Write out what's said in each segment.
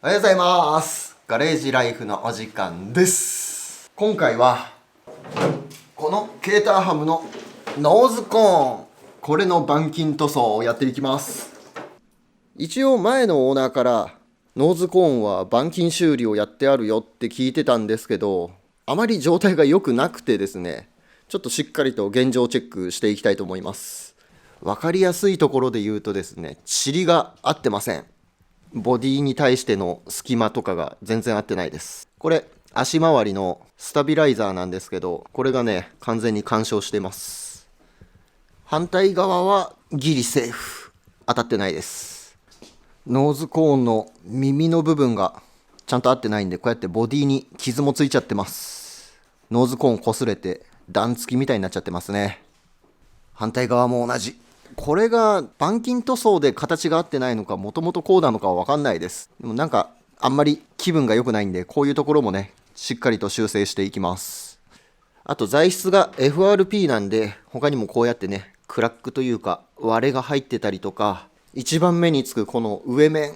おはようございます。ガレージライフのお時間です。今回はこのケーターハムのノーズコーン、これの板金塗装をやっていきます。一応前のオーナーからノーズコーンは板金修理をやってあるよって聞いてたんですけど、あまり状態が良くなくてですね、ちょっとしっかりと現状チェックしていきたいと思います。分かりやすいところで言うとですね、塵が合ってません。ボディに対しての隙間とかが全然合ってないです。これ足回りのスタビライザーなんですけど、これがね完全に干渉してます。反対側はギリセーフ、当たってないです。ノーズコーンの耳の部分がちゃんと合ってないんで、こうやってボディに傷もついちゃってます。ノーズコーン擦れて段付きみたいになっちゃってますね。反対側も同じ。これが板金塗装で形が合ってないのか、もともとこうなのかは分かんないです。でもなんかあんまり気分が良くないんで、こういうところもねしっかりと修正していきます。あと材質が FRP なんで、他にもこうやってねクラックというか割れが入ってたりとか、一番目につくこの上面、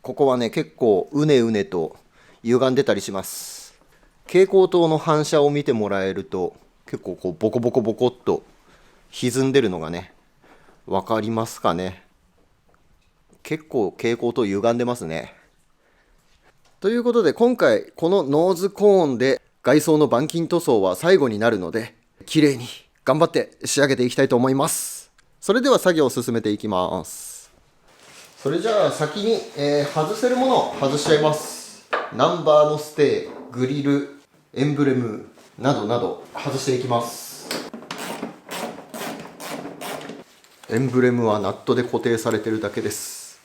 ここはね結構うねうねと歪んでたりします。蛍光灯の反射を見てもらえると、結構こうボコボコボコっと歪んでるのがね分かりますかね。結構蛍光灯歪んでますね。ということで今回このノーズコーンで外装の板金塗装は最後になるので、綺麗に頑張って仕上げていきたいと思います。それでは作業を進めていきます。それじゃあ先に、外せるものを外しちゃいます。ナンバーのステー、グリル、エンブレムなどなど外していきます。エンブレムはナットで固定されてるだけです。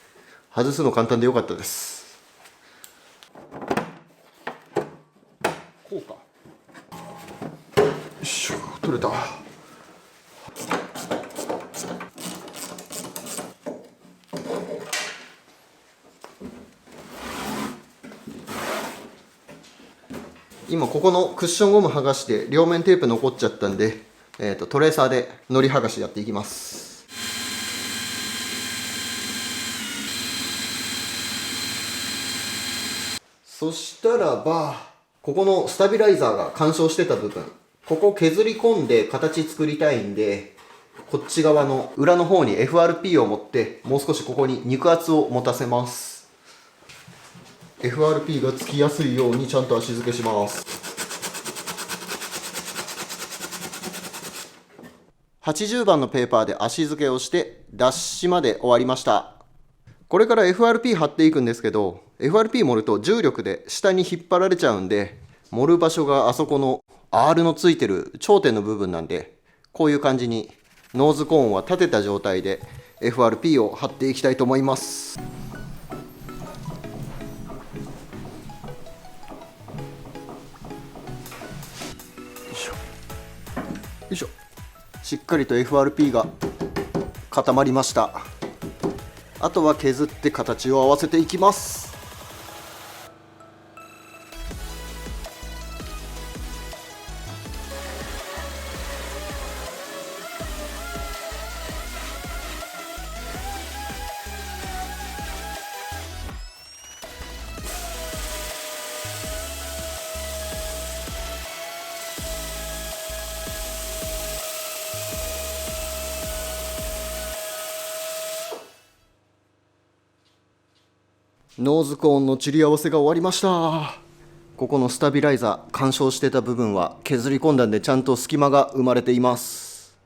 外すの簡単でよかったです。こうか。よいしょ、取れた。今ここのクッションゴム剥がして両面テープ残っちゃったんで、トレーサーでのり剥がしやっていきます。そしたらば、ここのスタビライザーが干渉してた部分、ここ削り込んで形作りたいんで、こっち側の裏の方に FRP を持って、もう少しここに肉厚を持たせます。 FRP がつきやすいようにちゃんと足付けします。80番のペーパーで足付けをして脱脂まで終わりました。これから FRP 貼っていくんですけど、 FRP 盛ると重力で下に引っ張られちゃうんで、盛る場所があそこの R のついてる頂点の部分なんで、こういう感じにノーズコーンは立てた状態で FRP を貼っていきたいと思います。よいしょ。しっかりと FRP が固まりました。あとは削って形を合わせていきます。ノーズコーンの塵り合わせが終わりました。ここのスタビライザー干渉してた部分は削り込んだんで、ちゃんと隙間が生まれています。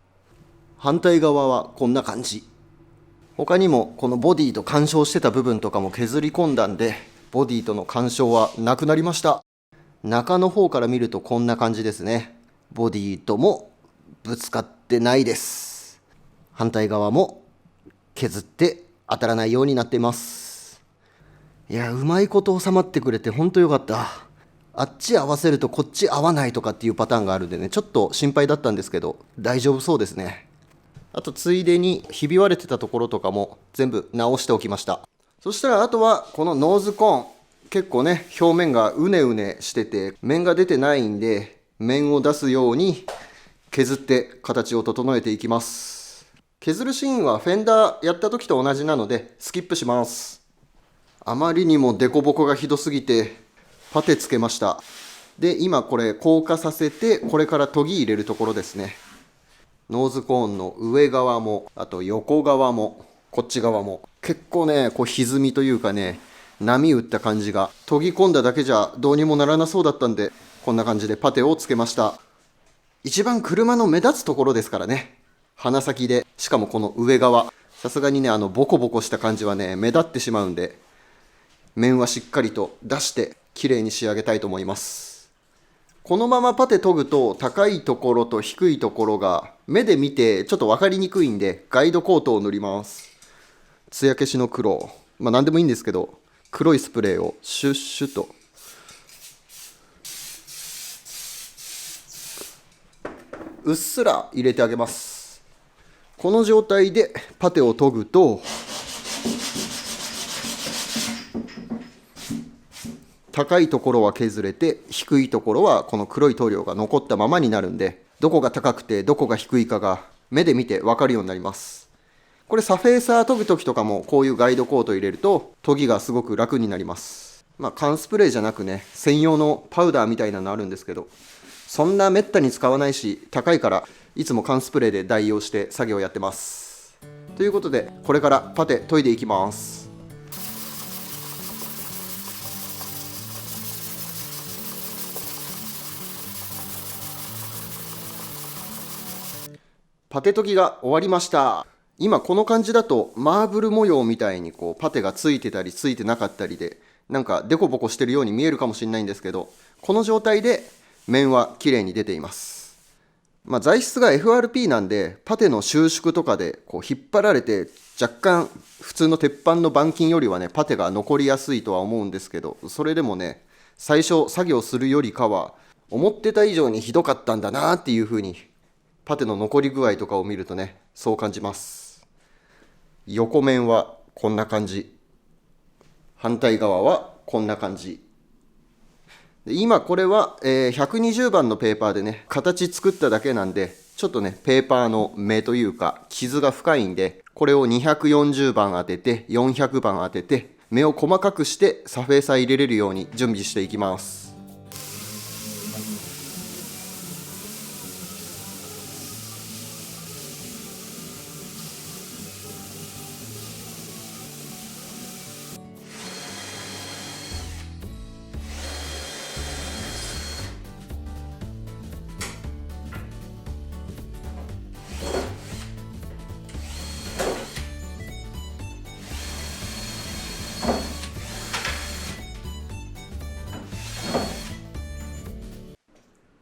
反対側はこんな感じ。他にもこのボディと干渉してた部分とかも削り込んだんで、ボディとの干渉はなくなりました。中の方から見るとこんな感じですね。ボディともぶつかってないです。反対側も削って当たらないようになっています。いや、うまいこと収まってくれて本当よかった。あっち合わせるとこっち合わないとかっていうパターンがあるんでね、ちょっと心配だったんですけど大丈夫そうですね。あとついでにひび割れてたところとかも全部直しておきました。そしたらあとはこのノーズコーン、結構ね表面がうねうねしてて面が出てないんで、面を出すように削って形を整えていきます。削るシーンはフェンダーやった時と同じなのでスキップします。あまりにもデコボコがひどすぎてパテつけました。で今これ硬化させて、これから研ぎ入れるところですね。ノーズコーンの上側も、あと横側も、こっち側も結構ね、こう歪みというかね、波打った感じが、研ぎ込んだだけじゃどうにもならなそうだったんで、こんな感じでパテをつけました。一番車の目立つところですからね。鼻先で、しかもこの上側、さすがにね、ボコボコした感じはね、目立ってしまうんで、面はしっかりと出して綺麗に仕上げたいと思います。このままパテ研ぐと、高いところと低いところが目で見てちょっと分かりにくいんで、ガイドコートを塗ります。艶消しの黒、何でもいいんですけど、黒いスプレーをシュッシュとうっすら入れてあげます。この状態でパテを研ぐと、高いところは削れて、低いところはこの黒い塗料が残ったままになるんで、どこが高くてどこが低いかが目で見て分かるようになります。これサフェーサー研ぐ時とかもこういうガイドコート入れると研ぎがすごく楽になります。缶スプレーじゃなくね、専用のパウダーみたいなのあるんですけど、そんなめったに使わないし高いから、いつも缶スプレーで代用して作業やってます。ということで、これからパテ研いでいきます。パテ研ぎが終わりました。今この感じだとマーブル模様みたいにこうパテがついてたりついてなかったりで、なんかデコボコしてるように見えるかもしれないんですけど、この状態で面は綺麗に出ています。材質が FRP なんで、パテの収縮とかでこう引っ張られて、若干普通の鉄板の板金よりはね、パテが残りやすいとは思うんですけど、それでもね、最初作業するよりかは思ってた以上にひどかったんだなっていう風に、パテの残り具合とかを見るとね、そう感じます。横面はこんな感じ、反対側はこんな感じで、今これは120番のペーパーでね、形作っただけなんで、ちょっとねペーパーの目というか傷が深いんで、これを240番当てて400番当てて、目を細かくしてサフェーサー入れれるように準備していきます。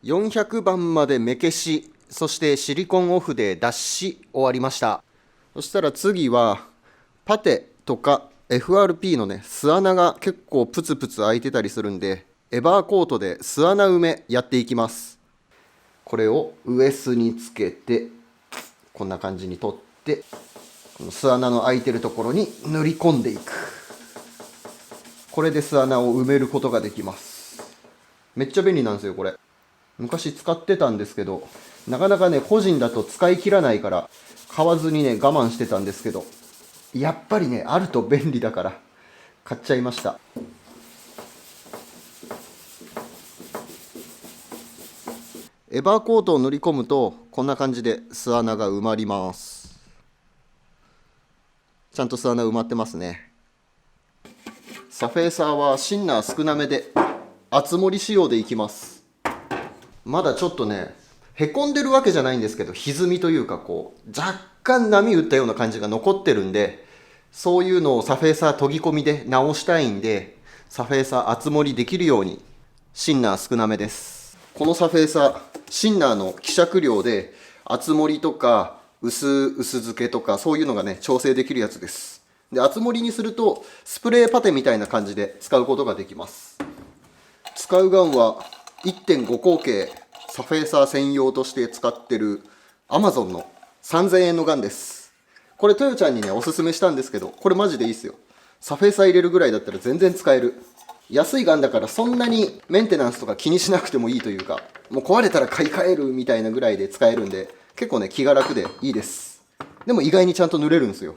400番まで目消し、そしてシリコンオフで脱脂終わりました。そしたら次はパテとか FRP のね、巣穴が結構プツプツ開いてたりするんで、エバーコートで巣穴埋めやっていきます。これをウエスにつけて、こんな感じに取って、この巣穴の開いてるところに塗り込んでいく。これで巣穴を埋めることができます。めっちゃ便利なんですよこれ。昔使ってたんですけど、なかなかね個人だと使い切らないから買わずにね我慢してたんですけど、やっぱりねあると便利だから買っちゃいました。エバーコートを塗り込むとこんな感じで巣穴が埋まります。ちゃんと巣穴埋まってますね。サフェーサーはシンナー少なめで厚盛り仕様でいきます。まだちょっとねへこんでるわけじゃないんですけど、歪みというかこう若干波打ったような感じが残ってるんで、そういうのをサフェーサー研ぎ込みで直したいんで、サフェーサー厚盛りできるようにシンナー少なめです。このサフェーサーシンナーの希釈量で厚盛りとか薄付けとかそういうのがね調整できるやつです。で厚盛りにするとスプレーパテみたいな感じで使うことができます。使うガンは 1.5 口径サフェーサー専用として使ってる Amazon の3000円のガンです。これトヨちゃんにねおすすめしたんですけど、これマジでいいっすよ。サフェーサー入れるぐらいだったら全然使える。安いガンだからそんなにメンテナンスとか気にしなくてもいいというか、もう壊れたら買い替えるみたいなぐらいで使えるんで、結構ね気が楽でいいです。でも意外にちゃんと塗れるんですよ。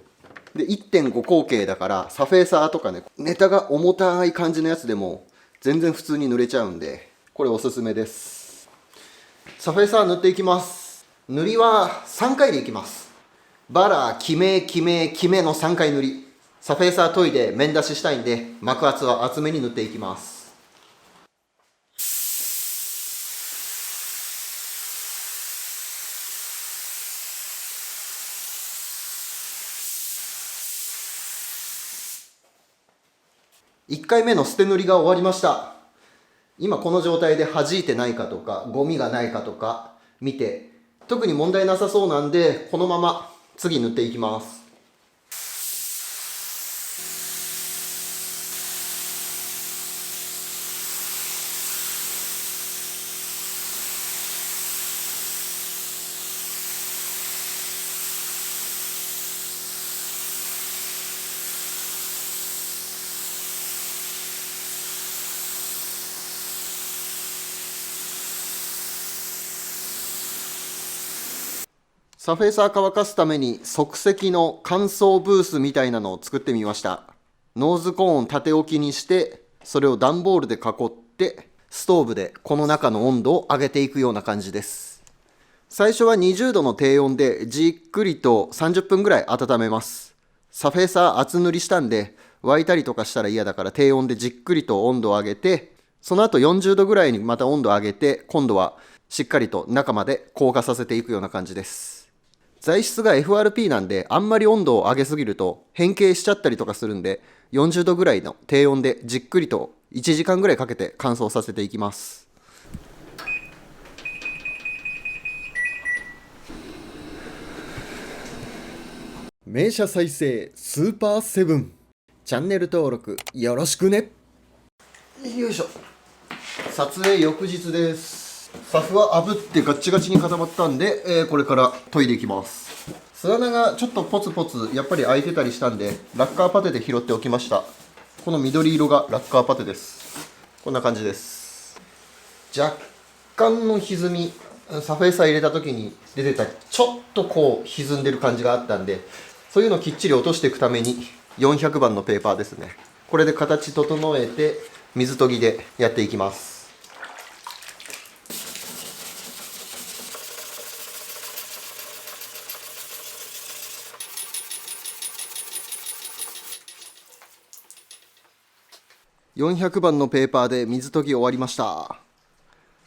で 1.5 口径だからサフェーサーとかね、ネタが重たい感じのやつでも全然普通に塗れちゃうんで、これおすすめです。サフェーサー塗っていきます。塗りは3回でいきます。バラ、キメキメキメの3回塗り。サフェーサー研いで面出ししたいんで、膜厚は厚めに塗っていきます。1回目の捨て塗りが終わりました。今この状態で弾いてないかとかゴミがないかとか見て、特に問題なさそうなんでこのまま次塗っていきます。サフェーサー乾かすために即席の乾燥ブースみたいなのを作ってみました。ノーズコーン縦置きにして、それを段ボールで囲ってストーブでこの中の温度を上げていくような感じです。最初は20度の低温でじっくりと30分ぐらい温めます。サフェーサー厚塗りしたんで沸いたりとかしたら嫌だから低温でじっくりと温度を上げて、その後40度ぐらいにまた温度を上げて、今度はしっかりと中まで硬化させていくような感じです。材質が FRP なんで、あんまり温度を上げすぎると変形しちゃったりとかするんで、40度ぐらいの低温でじっくりと1時間ぐらいかけて乾燥させていきます。名車再生スーパーセブン。チャンネル登録よろしくね。よいしょ。撮影翌日です。サフは炙ってガッチガチに固まったんで、これから研いでいきます。巣穴がちょっとポツポツやっぱり開いてたりしたんで、ラッカーパテで拾っておきました。この緑色がラッカーパテです。こんな感じです。若干の歪み、サフェーサー入れた時に出てたちょっとこう歪んでる感じがあったんで、そういうのをきっちり落としていくために400番のペーパーですね。これで形整えて水研ぎでやっていきます。400番のペーパーで水研ぎ終わりました。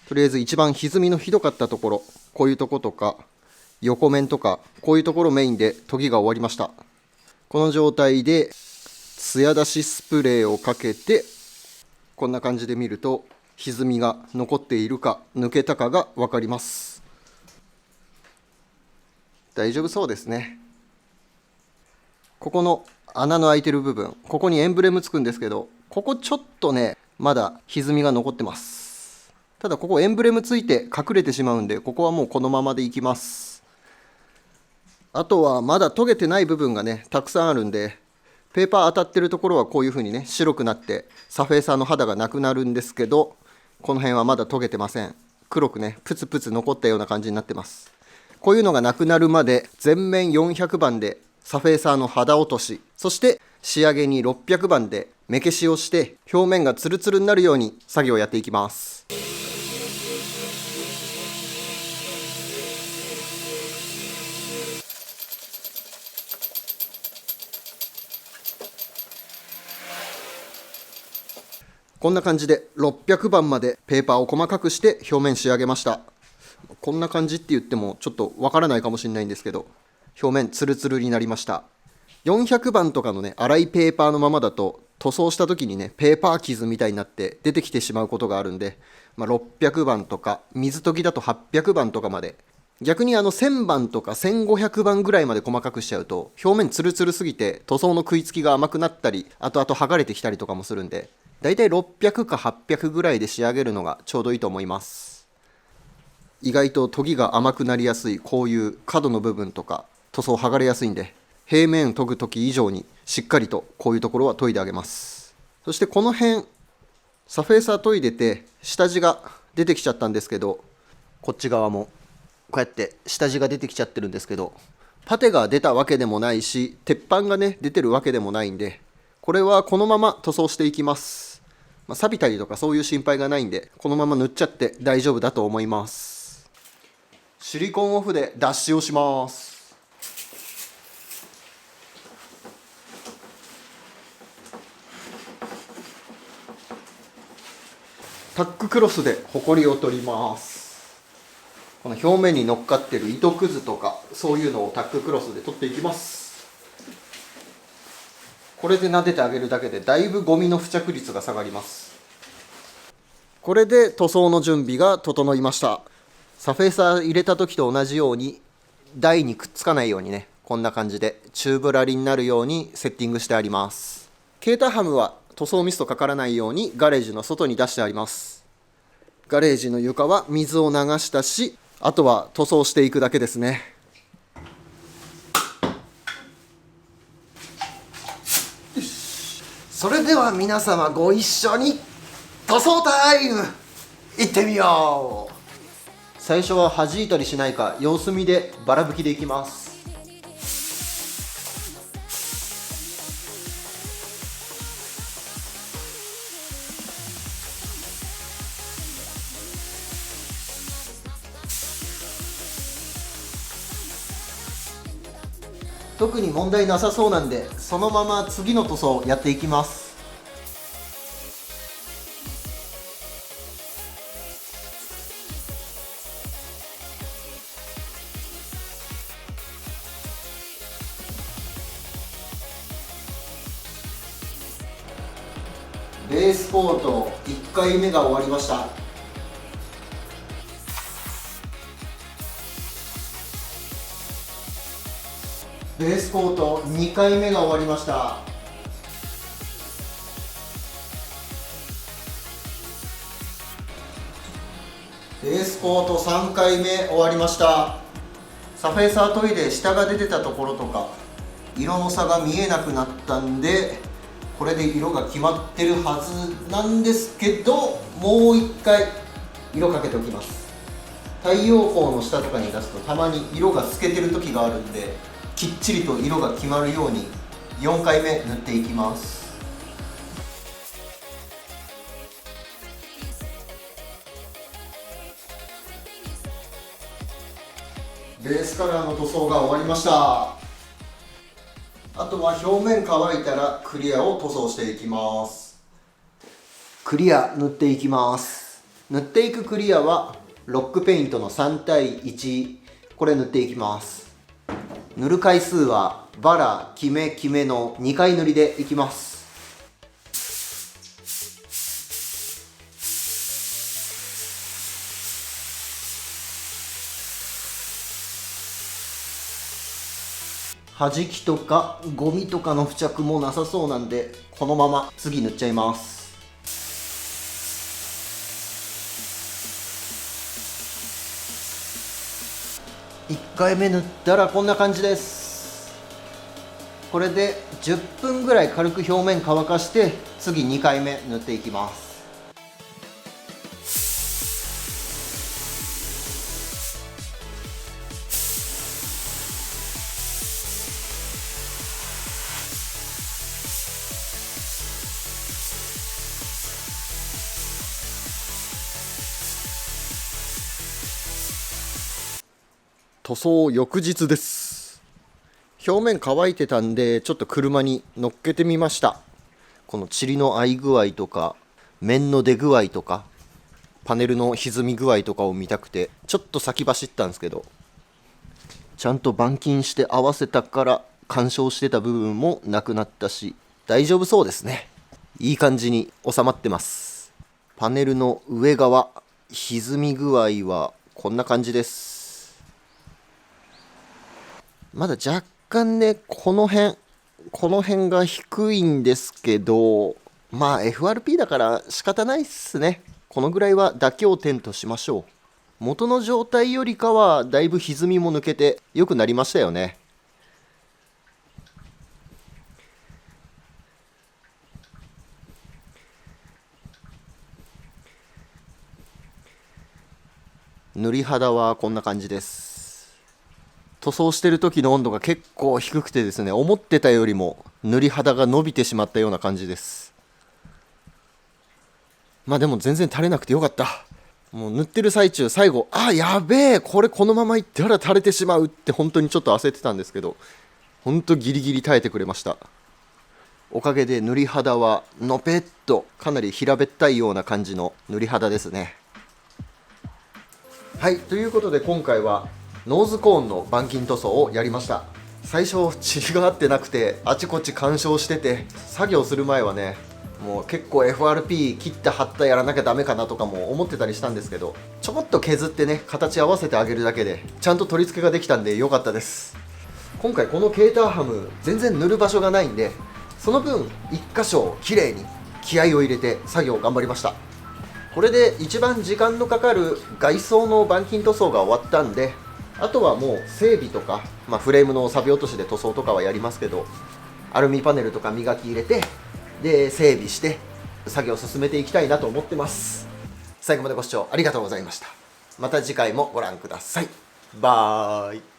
とりあえず一番歪みのひどかったところ、こういうとことか横面とかこういうところメインで研ぎが終わりました。この状態で艶出しスプレーをかけて、こんな感じで見ると歪みが残っているか抜けたかが分かります。大丈夫そうですね。ここの穴の開いてる部分、ここにエンブレムつくんですけど、ここちょっとねまだ歪みが残ってます。ただここエンブレムついて隠れてしまうんで、ここはもうこのままでいきます。あとはまだ研げてない部分がねたくさんあるんで、ペーパー当たってるところはこういう風にね白くなってサフェーサーの肌がなくなるんですけど、この辺はまだ研げてません。黒くねプツプツ残ったような感じになってます。こういうのがなくなるまで全面400番でサフェーサーの肌落とし、そして仕上げに600番で目消しをして表面がツルツルになるように作業をやっていきます。こんな感じで600番までペーパーを細かくして表面仕上げました。こんな感じって言ってもちょっとわからないかもしれないんですけど、表面ツルツルになりました。400番とかのね粗いペーパーのままだと塗装した時にねペーパー傷みたいになって出てきてしまうことがあるんで、600番とか水研ぎだと800番とかまで、逆に1000番とか1500番ぐらいまで細かくしちゃうと表面ツルツルすぎて塗装の食いつきが甘くなったり、後々剥がれてきたりとかもするんで、だいたい600か800ぐらいで仕上げるのがちょうどいいと思います。意外と研ぎが甘くなりやすいこういう角の部分とか塗装剥がれやすいんで、平面研ぐ時以上にしっかりとこういうところは研いであげます。そしてこの辺サフェーサー研いでて下地が出てきちゃったんですけど、こっち側もこうやって下地が出てきちゃってるんですけど、パテが出たわけでもないし、鉄板がね出てるわけでもないんで、これはこのまま塗装していきます。錆びたりとかそういう心配がないんで、このまま塗っちゃって大丈夫だと思います。シリコンオフで脱脂をします。タッククロスでホコリを取ります。この表面に乗っかってる糸くずとかそういうのをタッククロスで取っていきます。これで撫でてあげるだけでだいぶゴミの付着率が下がります。これで塗装の準備が整いました。サフェーサー入れた時と同じように台にくっつかないようにね、こんな感じでチューブラリになるようにセッティングしてあります。ケータハムは塗装ミストかからないようにガレージの外に出してあります。ガレージの床は水を流したし、あとは塗装していくだけですね。それでは皆様ご一緒に塗装タイムいってみよう。最初は弾いたりしないか様子見でバラ拭きでいきます。特に問題なさそうなんで、そのまま次の塗装やっていきます。ベースコート1回目が終わりました。ベースコート2回目が終わりました。ベースコート3回目終わりました。サフェーサー研いで下が出てたところとか色の差が見えなくなったんで、これで色が決まってるはずなんですけど、もう一回色かけておきます。太陽光の下とかに出すとたまに色が透けてる時があるんで、きっちりと色が決まるように4回目塗っていきます。ベースカラーの塗装が終わりました。あとは表面乾いたらクリアを塗装していきます。クリア塗っていきます。塗っていくクリアはロックペイントの3対1、これ塗っていきます。塗る回数はバラ、キメ、キメの2回塗りでいきます。弾きとかゴミとかの付着もなさそうなんで、このまま次塗っちゃいます。1回目塗ったらこんな感じです。これで10分ぐらい軽く表面乾かして次2回目塗っていきます。塗装翌日です。表面乾いてたんでちょっと車に乗っけてみました。この塵の合い具合とか面の出具合とかパネルの歪み具合とかを見たくてちょっと先走ったんですけど、ちゃんと板金して合わせたから干渉してた部分もなくなったし大丈夫そうですね。いい感じに収まってます。パネルの上側歪み具合はこんな感じです。まだ若干ね、この辺が低いんですけど、まあ FRP だから仕方ないっすね。このぐらいは妥協点としましょう。元の状態よりかはだいぶ歪みも抜けて良くなりましたよね。塗り肌はこんな感じです。塗装してる時の温度が結構低くてですね、思ってたよりも塗り肌が伸びてしまったような感じです。まあでも全然垂れなくてよかった。もう塗ってる最中、最後やべえ、これこのままいったら垂れてしまうって本当にちょっと焦ってたんですけど、本当ギリギリ耐えてくれました。おかげで塗り肌はのぺっとかなり平べったいような感じの塗り肌ですね。はい、ということで今回はノーズコーンの板金塗装をやりました。最初塵が合ってなくてあちこち干渉してて、作業する前はね、もう結構 FRP 切った貼ったやらなきゃダメかなとかも思ってたりしたんですけど、ちょこっと削ってね形合わせてあげるだけでちゃんと取り付けができたんで良かったです。今回このケーターハム全然塗る場所がないんで、その分1箇所きれいに気合を入れて作業頑張りました。これで一番時間のかかる外装の板金塗装が終わったんで、あとはもう整備とか、フレームの錆落としで塗装とかはやりますけど、アルミパネルとか磨き入れて、で整備して作業を進めていきたいなと思ってます。最後までご視聴ありがとうございました。また次回もご覧ください。バイ。